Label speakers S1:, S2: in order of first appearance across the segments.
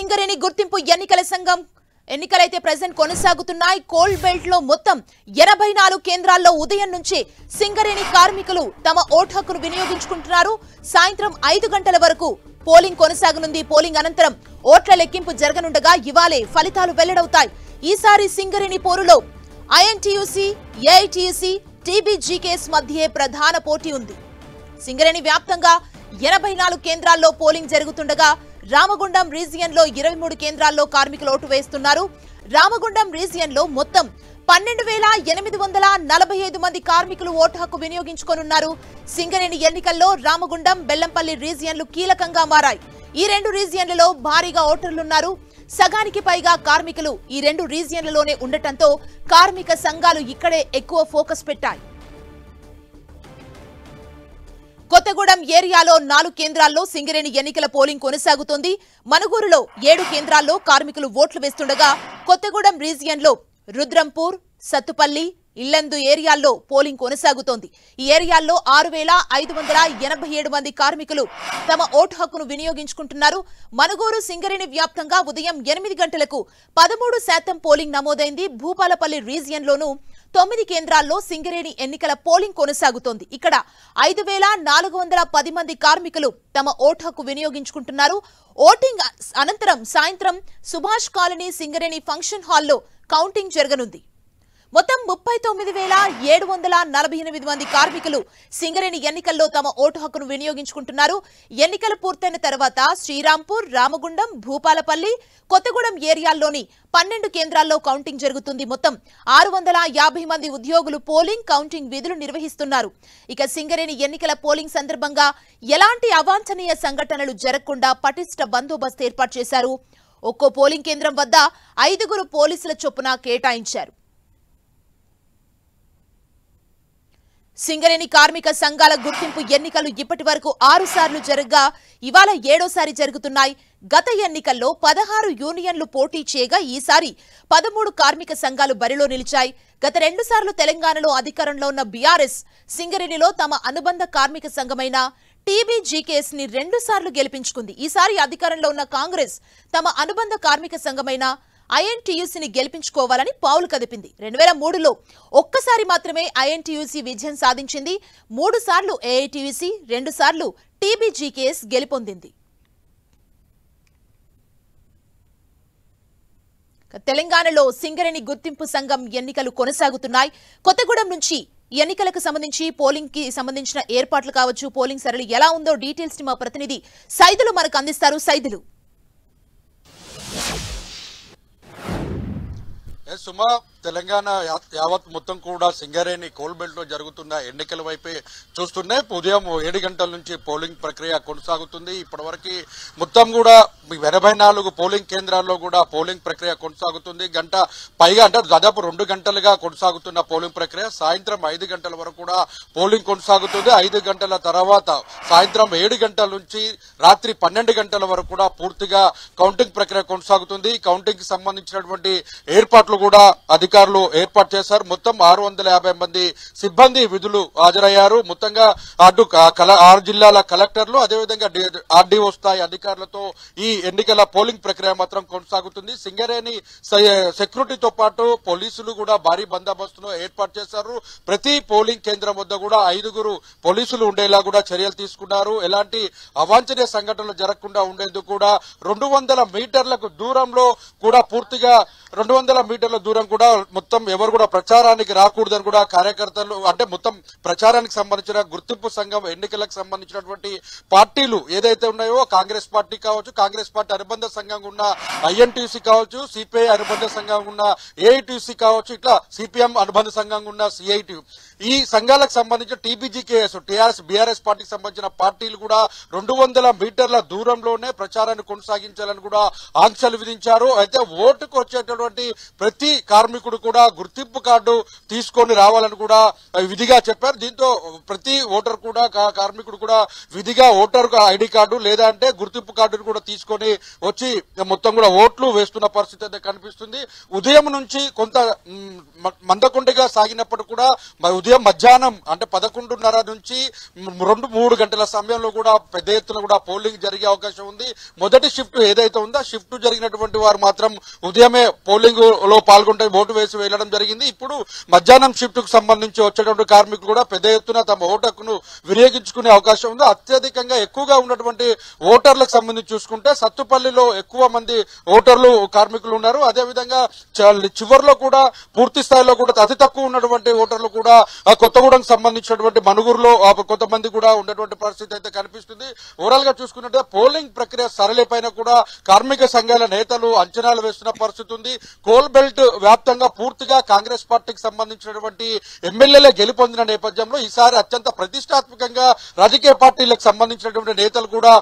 S1: సింగరేణి గుర్తింపు ఎన్నికల సంఘం ఎన్నికలైతే ప్రెజెంట్ కొనసాగుతున్నాయి. కోల్డ్ బెల్ట్ లో మొత్తం 84 కేంద్రాల్లో ఉదయం నుంచి సింగరేణి కార్మికులు తమ ఓటు హక్కును వినియోగించుకుంటున్నారు. సాయంత్రం 5 గంటల వరకు పోలింగ్ కొనసాగనుంది. పోలింగ్ అనంతరం ఓట్ల లెక్కింపు జరగనుండగా ఇవాళే ఫలితాలు వెల్లడవుతాయి. ఈసారి సింగరేణి పోరులో ఐఎన్టీయూసీ, ఏఐటీయూసీ, టీబీజీకేఎస్ మధ్యే ప్రధాన పోటీ ఉంది. సింగరేణి వ్యాప్తంగా 84 కేంద్రాల్లో పోలింగ్ జరుగుతుండగా రామగుండం రీజియన్ లో 23 కేంద్రాల్లో కార్మికులు ఓటు వేస్తున్నారు. రామగుండం రీజియన్ లో మొత్తం 12,845 మంది కార్మికులు ఓటు హక్కు వినియోగించుకోనున్నారు. సింగరేణి ఎన్నికల్లో రామగుండం, బెల్లంపల్లి రీజియన్లు కీలకంగా మారాయి. ఈ రెండు రీజియన్లలో భారీగా ఓటర్లున్నారు. సగానికి పైగా కార్మికులు ఈ రెండు రీజియన్లలోనే ఉండటంతో కార్మిక సంఘాలు ఇక్కడే ఎక్కువ ఫోకస్ పెట్టాయి. కొత్తగూడెం ఏరియాలో 4 కేంద్రాల్లో సింగరేణి ఎన్నికల పోలింగ్ కొనసాగుతోంది. మనుగూరులో 7 కేంద్రాల్లో కార్మికులు ఓట్లు వేస్తుండగా కొత్తగూడెం రీజియన్లో రుద్రంపూర్, సత్తుపల్లి, ఇల్లందు ఏరియాల్లో పోలింగ్ కొనసాగుతోంది. ఈ ఏరియాల్లో 6,587 మంది కార్మికులు తమ ఓటు హక్కును వినియోగించుకుంటున్నారు. మనుగూరు సింగరేణి వ్యాప్తంగా ఉదయం 8 గంటలకు 13% పోలింగ్ నమోదైంది. భూపాలపల్లి రీజియన్లోనూ 9 కేంద్రాల్లో సింగరేణి ఎన్నికల పోలింగ్ కొనసాగుతోంది. ఇక్కడ 5,410 మంది కార్మికులు తమ ఓటు హక్కు వినియోగించుకుంటున్నారు. ఓటింగ్ అనంతరం సాయంత్రం సుభాష్ కాలనీ సింగరేణి ఫంక్షన్ హాల్లో కౌంటింగ్ జరగనుంది. మొత్తం 39,748 మంది కార్మికులు సింగరేణి ఎన్నికల్లో తమ ఓటు హక్కును వినియోగించుకుంటున్నారు. ఎన్నికలు పూర్తయిన తర్వాత శ్రీరాంపూర్, రామగుండం, భూపాలపల్లి, కొత్తగూడెం ఏరియాల్లోని 12 కేంద్రాల్లో కౌంటింగ్ జరుగుతుంది. మొత్తం 650 మంది ఉద్యోగులు పోలింగ్, కౌంటింగ్ విధులు నిర్వహిస్తున్నారు. ఇక సింగరేణి ఎన్నికల పోలింగ్ సందర్భంగా ఎలాంటి అవాంఛనీయ సంఘటనలు జరగకుండా పటిష్ట బందోబస్తు ఏర్పాటు చేశారు. ఒక్కో పోలింగ్ కేంద్రం వద్ద 5 పోలీసుల చొప్పున కేటాయించారు. సింగరేణి కార్మిక సంఘాల గుర్తింపు ఎన్నికలు ఇప్పటి వరకు 6 సార్లు జరగగా ఇవాళ 7వసారి జరుగుతున్నాయి. గత ఎన్నికల్లో 16 యూనియన్లు పోటీ చేయగా ఈసారి 13 కార్మిక సంఘాలు బరిలో నిలిచాయి. గత 2 సార్లు తెలంగాణలో అధికారంలో ఉన్న బీఆర్ఎస్ సింగరేణిలో తమ అనుబంధ కార్మిక సంఘమైన టీబీజీకేఎస్ ని 2 సార్లు గెలిపించుకుంది. ఈసారి అధికారంలో ఉన్న కాంగ్రెస్ తమ అనుబంధ కార్మిక సంఘమైన ఐఎన్టీయూసీని గెలిపించుకోవాలని పావులు కదిపింది. 2003లో ఒక్కసారి మాత్రమే ఐఎన్టీయూసీ విజయం సాధించింది. 3 సార్లు ఏఐటీయూసీ, 2 సార్లు టీబీజీకేఎస్ గెలుపొందింది. తెలంగాణలో సింగరేణి గుర్తింపు సంఘం ఎన్నికలు కొనసాగుతున్నాయి. కొత్తగూడెం నుంచి ఎన్నికలకు సంబంధించి పోలింగ్ కి సంబంధించిన ఏర్పాట్లు కావచ్చు, పోలింగ్ సరళి ఎలా ఉందో డీటెయిల్స్ ని మా ప్రతినిధి సైదులు మనకు అందిస్తారు. సైదులు,
S2: సుమా, తెలంగాణ యావత్ మొత్తం కూడా సింగరేణి కోల్ బెల్ట్ లో జరుగుతున్న ఎన్నికల వైపే చూస్తున్నాయి. ఉదయం 7 గంటల నుంచి పోలింగ్ ప్రక్రియ కొనసాగుతుంది. ఇప్పటివరకు మొత్తం కూడా 84 పోలింగ్ కేంద్రాల్లో కూడా పోలింగ్ ప్రక్రియ కొనసాగుతుంది. గంట పైగా అంటే దాదాపు 2 గంటలుగా కొనసాగుతున్న పోలింగ్ ప్రక్రియ సాయంత్రం 5 గంటల వరకు కూడా పోలింగ్ కొనసాగుతుంది. 5 గంటల తర్వాత సాయంత్రం 7 గంటల నుంచి రాత్రి 12 గంటల వరకు కూడా పూర్తిగా కౌంటింగ్ ప్రక్రియ కొనసాగుతుంది. కౌంటింగ్ కి సంబంధించినటువంటి ఏర్పాట్లు కూడా అధికారులు ఏర్పాటు చేశారు. మొత్తం 650 మంది సిబ్బంది విధులు హాజరయ్యారు. మొత్తంగా 6 జిల్లాల కలెక్టర్లు, అదేవిధంగా ఆర్డీఓ స్థాయి అధికారులతో ఈ ఎన్నికల పోలింగ్ ప్రక్రియ మాత్రం కొనసాగుతుంది. సింగరేణి సెక్యూరిటీతో పాటు పోలీసులు కూడా భారీ బందోబస్తును ఏర్పాటు చేశారు. ప్రతి పోలింగ్ కేంద్రం వద్ద కూడా 5 పోలీసులు ఉండేలా కూడా చర్యలు తీసుకున్నారు. ఎలాంటి అవాంఛనీయ సంఘటనలు జరగకుండా ఉండేందుకు కూడా 200 మీటర్లకు దూరంలో కూడా పూర్తిగా 200 మీటర్ల దూరం కూడా మొత్తం ఎవరు కూడా ప్రచారానికి రాకూడదని కూడా కార్యకర్తలు, అంటే మొత్తం ప్రచారానికి సంబంధించిన గుర్తింపు సంఘం ఎన్నికలకు సంబంధించినటువంటి పార్టీలు ఏదైతే ఉన్నాయో, కాంగ్రెస్ పార్టీ కావచ్చు, కాంగ్రెస్ పార్టీ అనుబంధ సంఘంగా ఉన్న ఐఎన్టీసీ కావచ్చు, సిపిఐ అనుబంధ సంఘంగా ఉన్న ఏఐటీసీ కావచ్చు, ఇట్లా సిపిఎం అనుబంధ సంఘంగా ఉన్న సిఐటి, ఈ సంఘాలకు సంబంధించిన టీబీజీకేఎస్, టీఆర్ఎస్, బీఆర్ఎస్ పార్టీకి సంబంధించిన పార్టీలు కూడా 200 మీటర్ల దూరంలోనే ప్రచారాన్ని కొనసాగించాలని కూడా ఆంక్షలు విధించారు. అయితే ఓటుకు వచ్చేటటువంటి ప్రతి కార్మికుడు కార్మికుడు కూడా గుర్తింపు కార్డు తీసుకొని రావాలని కూడా విధిగా చెప్పారు. దీంతో ప్రతి ఓటర్ కూడా కార్మికుడు కూడా విధిగా ఓటర్ ఐడి కార్డు లేదా అంటే గుర్తింపు కార్డును కూడా తీసుకొని వచ్చి మొత్తం కూడా ఓట్లు వేస్తున్న పరిస్థితి అయితే కనిపిస్తుంది. ఉదయం నుంచి కొంత మందకొండగా సాగినప్పుడు కూడా ఉదయం మధ్యాహ్నం అంటే 11:30 నుంచి 2-3 గంటల సమయంలో కూడా పెద్ద ఎత్తున కూడా పోలింగ్ జరిగే అవకాశం ఉంది. మొదటి షిఫ్ట్ ఏదైతే ఉందో షిఫ్ట్ జరిగినటువంటి వారు మాత్రం ఉదయమే పోలింగ్ లో పాల్గొంటే ఓటు వేసి వెళ్లడం జరిగింది. ఇప్పుడు మధ్యాహ్నం షిఫ్ట్ కు సంబంధించి వచ్చేటువంటి కార్మికులు కూడా పెద్ద ఎత్తున తమ ఓటు హక్కును వినియోగించుకునే అవకాశం ఉంది. అత్యధికంగా ఎక్కువగా ఉన్నటువంటి ఓటర్లకు సంబంధించి చూసుకుంటే సత్తుపల్లిలో ఎక్కువ మంది ఓటర్లు కార్మికులు ఉన్నారు. అదేవిధంగా చివరిలో కూడా పూర్తి స్థాయిలో కూడా అతి తక్కువ ఉన్నటువంటి ఓటర్లు కూడా కొత్తగూడెం సంబంధించినటువంటి మనుగురులో కొంతమంది కూడా ఉన్నటువంటి పరిస్థితి అయితే కనిపిస్తుంది. ఓవరాల్ గా చూసుకున్నట్టే పోలింగ్ ప్రక్రియ సరళిపైన కూడా కార్మిక సంఘాల నేతలు అంచనాలు వేస్తున్న పరిస్థితి ఉంది. కోల్ బెల్ట్ వ్యాప్తంగా పూర్తిగా కాంగ్రెస్ పార్టీకి సంబంధించినటువంటి ఎమ్మెల్యేలే గెలుపొందిన నేపథ్యంలో ఈసారి అత్యంత ప్రతిష్టాత్మకంగా రాజకీయ పార్టీలకు సంబంధించినటువంటి నేతలు కూడా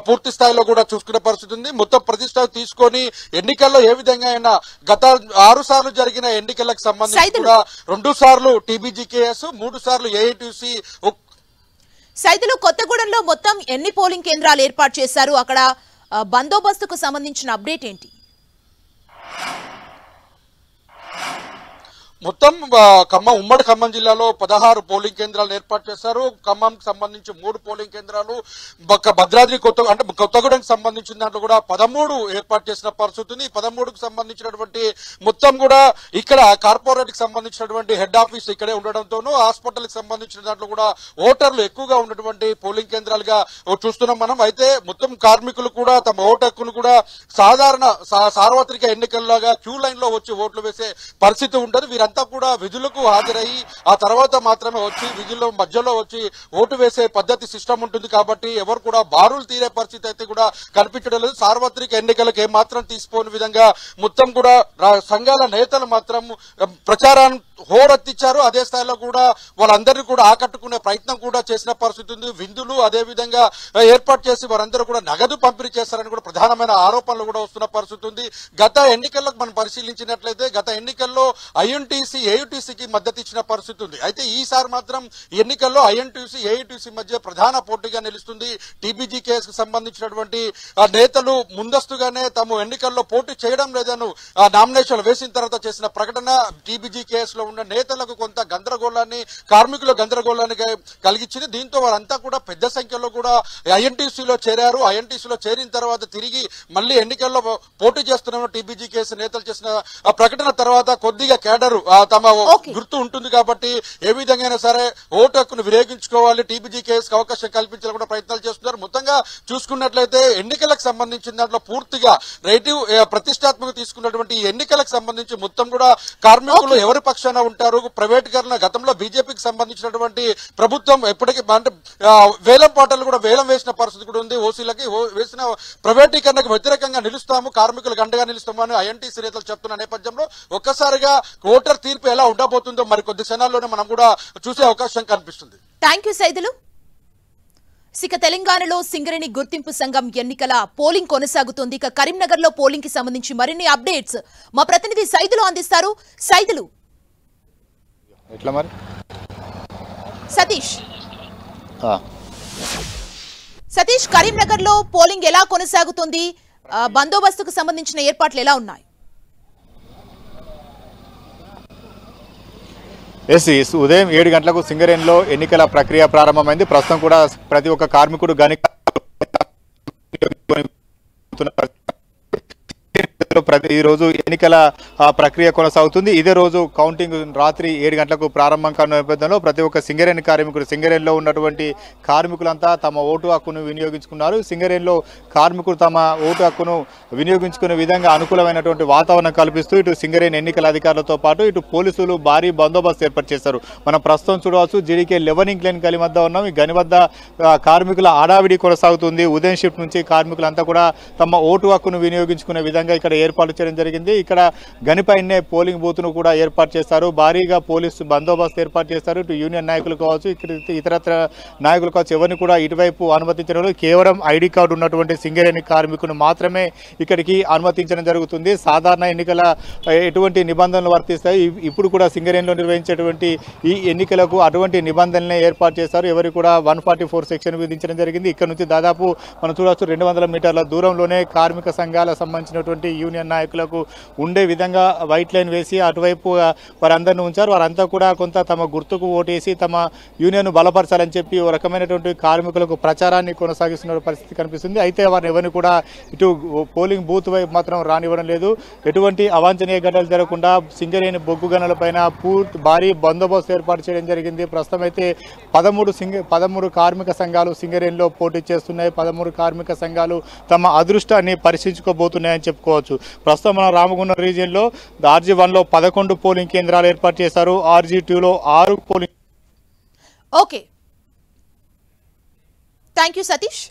S2: పూర్తి స్థాయిలో కూడా చూసుకునే పరిస్థితి ఉంది. మొత్తం ప్రతిష్ట తీసుకొని ఎన్నికల్లో ఏ విధంగా అయినా గత 6 సార్లు జరిగిన ఎన్నికలకు సంబంధించి కూడా 2 సార్లు టీబీజీకేఎస్ 3 సార్లు ఏఐటీసీ.
S1: సైదులు కొత్తగూడెంలో మొత్తం ఎన్ని పోలింగ్ కేంద్రాలు ఏర్పాటు చేశారు? అక్కడ బందోబస్తుకు సంబంధించిన అప్డేట్ ఏంటి?
S2: మొత్తం ఉమ్మడి ఖమ్మం జిల్లాలో 16 పోలింగ్ కేంద్రాలను ఏర్పాటు చేశారు. ఖమ్మంకి సంబంధించి 3 పోలింగ్ కేంద్రాలు, భద్రాద్రి కొత్తగూడెంకి సంబంధించిన దాంట్లో కూడా 13 ఏర్పాటు చేసిన పరిస్థితి ఉంది. 13కు సంబంధించినటువంటి మొత్తం కూడా ఇక్కడ కార్పొరేట్ కి సంబంధించినటువంటి హెడ్ ఆఫీస్ ఇక్కడే ఉండడంతోనూ హాస్పిటల్ కి సంబంధించిన దాంట్లో కూడా ఓటర్లు ఎక్కువగా ఉన్నటువంటి పోలింగ్ కేంద్రాలుగా చూస్తున్నాం మనం. అయితే మొత్తం కార్మికులు కూడా తమ ఓటు హక్కును కూడా సార్వత్రిక ఎన్నికల్లాగా క్యూ లైన్ లో వచ్చి ఓట్లు వేసే పరిస్థితి ఉంటుంది. వీరంతా కూడా విధులకు హాజరయ్యి ఆ తర్వాత మాత్రమే వచ్చి విధుల్లో మధ్యలో వచ్చి ఓటు వేసే పద్ధతి సిస్టమ్ ఉంటుంది. కాబట్టి ఎవరు కూడా బారులు తీరే పరిస్థితి అయితే కూడా కనిపించడం లేదు. సార్వత్రిక ఎన్నికలకు ఏమాత్రం తీసుకోని విధంగా మొత్తం కూడా సంఘాల నేతలు మాత్రం ప్రచారాన్ని హోరెత్తిచ్చారు. అదే స్థాయిలో కూడా వాళ్ళందరినీ కూడా ఆకట్టుకునే ప్రయత్నం కూడా చేసిన పరిస్థితి ఉంది. విందులు అదే విధంగా ఏర్పాటు చేసి వారందరూ కూడా నగదు పంపిణీ చేస్తారని కూడా ప్రధానమైన ఆరోపణలు కూడా వస్తున్న పరిస్థితి ఉంది. గత ఎన్నికలకు మనం పరిశీలించినట్లయితే గత ఎన్నికల్లో ఐఎన్టీసీ ఏయుటీసీకి మద్దతు ఇచ్చిన పరిస్థితి ఉంది. అయితే ఈసారి మాత్రం ఎన్నికల్లో ఐఎన్టీసీ ఏయుటీసీ మధ్య ప్రధాన పోటీగా నిలుస్తుంది. టీబీజీ కేసుకు సంబంధించినటువంటి నేతలు ముందస్తుగానే తాము ఎన్నికల్లో పోటీ చేయడం లేదని నామినేషన్లు వేసిన తర్వాత చేసిన ప్రకటన టీబీజీ కేసులో ఉన్న నేతలకు కొంత గందరగోళాన్ని, కార్మికుల గందరగోళాన్ని కలిగించింది. దీంతో వారంతా కూడా పెద్ద సంఖ్యలో కూడా ఐఎన్టీసీలో చేరారు. ఐఎన్టీసీలో చేరిన తర్వాత తిరిగి మళ్లీ ఎన్నికల్లో పోటీ చేస్తున్న టీబీజీ కేసు నేతలు చేసిన ప్రకటన తర్వాత కొద్దిగా కేడరు తమ గుర్తు ఉంటుంది కాబట్టి ఏ విధంగా సరే ఓటు హక్కును వినియోగించుకోవాలి, టీబీజీ కేసుకు అవకాశం కల్పించాలని కూడా ప్రయత్నాలు చేస్తున్నారు. మొత్తంగా చూసుకున్నట్లయితే ఎన్నికలకు సంబంధించిన దాంట్లో పూర్తిగా రేటివ్ ప్రతిష్టాత్మక తీసుకున్నటువంటి ఎన్నికలకు సంబంధించి మొత్తం కూడా కార్మికులు ఎవరి పక్షాన ఉంటారు. ప్రైవేటీకరణ గతంలో బీజేపీకి సంబంధించినటువంటి ప్రభుత్వం ఎప్పటికీ అంటే వేలం పాటలు కూడా వేలం వేసిన పరిస్థితి కూడా ఉంది. ఓసీలకి వేసిన ప్రైవేటీకరణకు వ్యతిరేకంగా నిలుస్తాము, కార్మికులకు అండగా నిలుస్తామని ఐఎన్టీసీ నేతలు చెప్తున్న నేపథ్యంలో ఒక్కసారిగా ఓటర్ తీర్పు ఎలా ఉండబోతుందో మరి కొద్ది క్షణాల్లోనే మనం కూడా చూసే అవకాశం కనిపిస్తుంది.
S1: Thank you Saidulu. ఇక తెలంగాణలో సింగరేణి గుర్తింపు సంఘం ఎన్నికల పోలింగ్ కొనసాగుతోంది. ఇక కరీంనగర్ లో పోలింగ్ కి సంబంధించి మరిన్ని అప్డేట్స్ మా ప్రతినిధి సైదులు అందిస్తారు. సైదులు.
S3: ఎట్లా మరి
S1: సతీష్ కరీంనగర్ లో పోలింగ్ ఎలా కొనసాగుతుంది? బందోబస్తుకు సంబంధించిన ఏర్పాట్లు ఎలా ఉన్నాయి?
S3: ఉదయం 7 గంటలకు సింగరేణిలో ఎన్నికల ప్రక్రియ ప్రారంభమైంది. ప్రస్తుతం కూడా ప్రతి ఒక్క కార్మికుడు ఈ రోజు ఎన్నికల ప్రక్రియ కొనసాగుతుంది. ఇదే రోజు కౌంటింగ్ రాత్రి 7 గంటలకు ప్రారంభం కానున్న నేపథ్యంలో ప్రతి ఒక్క సింగరేణి కార్మికుడు, సింగరేణిలో ఉన్నటువంటి కార్మికులంతా తమ ఓటు హక్కును వినియోగించుకున్నారు. సింగరేణిలో కార్మికులు తమ ఓటు హక్కును వినియోగించుకునే విధంగా అనుకూలమైనటువంటి వాతావరణం కల్పిస్తూ ఇటు సింగరేణి ఎన్నికల అధికారులతో పాటు ఇటు పోలీసులు భారీ బందోబస్తు ఏర్పాటు చేశారు. మనం ప్రస్తుతం చూడవచ్చు జీడీకే 11 లేన్ గని వద్ద ఉన్నాం. ఈ గని వద్ద కార్మికుల ఆడావిడి కొనసాగుతుంది. ఉదయం షిఫ్ట్ నుంచి కార్మికులంతా కూడా తమ ఓటు హక్కును వినియోగించుకునే విధంగా ఇక్కడ ఏర్పాటు ఏర్పాటు చేయడం జరిగింది. ఇక్కడ గనిపైనే పోలింగ్ బూత్ను కూడా ఏర్పాటు చేస్తారు. భారీగా పోలీసు బందోబస్తు ఏర్పాటు చేస్తారు. ఇటు యూనియన్ నాయకులు కావచ్చు, ఇక్కడ ఇతరత్ర నాయకులు కావచ్చు, ఎవరిని కూడా ఇటువైపు అనుమతించడం లేదు. కేవలం ఐడి కార్డు ఉన్నటువంటి సింగరేణి కార్మికులను మాత్రమే ఇక్కడికి అనుమతించడం జరుగుతుంది. సాధారణ ఎన్నికల ఎటువంటి నిబంధనలు వర్తిస్తాయి. ఇప్పుడు కూడా సింగరేణిలో నిర్వహించేటువంటి ఈ ఎన్నికలకు అటువంటి నిబంధనలనే ఏర్పాటు చేస్తారు. ఎవరు కూడా 144 సెక్షన్ విధించడం జరిగింది. ఇక్కడ నుంచి దాదాపు మనం చూడవచ్చు 200 మీటర్ల దూరంలోనే కార్మిక సంఘాలకు సంబంధించినటువంటి యూనియన్ నాయకులకు ఉండే విధంగా వైట్ లైన్ వేసి అటువైపు వారందరినీ ఉంచారు. వారంతా కూడా కొంత తమ గుర్తుకు ఓటేసి తమ యూనియన్ బలపరచాలని చెప్పి ఒక రకమైనటువంటి కార్మికులకు ప్రచారాన్ని కొనసాగిస్తున్న పరిస్థితి కనిపిస్తుంది. అయితే వారిని ఎవరిని కూడా ఇటు పోలింగ్ బూత్ వైపు మాత్రం రానివ్వడం లేదు. ఎటువంటి అవాంఛనీయ ఘటనలు జరగకుండా సింగరేణి బొగ్గు గనులపైన పూర్తి భారీ బందోబస్తు ఏర్పాటు చేయడం జరిగింది. ప్రస్తుతం అయితే 13 కార్మిక సంఘాలు సింగరేణిలో పోటీ చేస్తున్నాయి. 13 కార్మిక సంఘాలు తమ అదృష్టాన్ని పరీక్షించుకోబోతున్నాయని చెప్పుకోవచ్చు. ప్రస్తుతం మన రామగుండం రీజియన్లో RG1లో 11 పోలింగ్ కేంద్రాలు ఏర్పాటు చేశారు. RG2లో 6 polling.
S1: Okay, thank you Satish.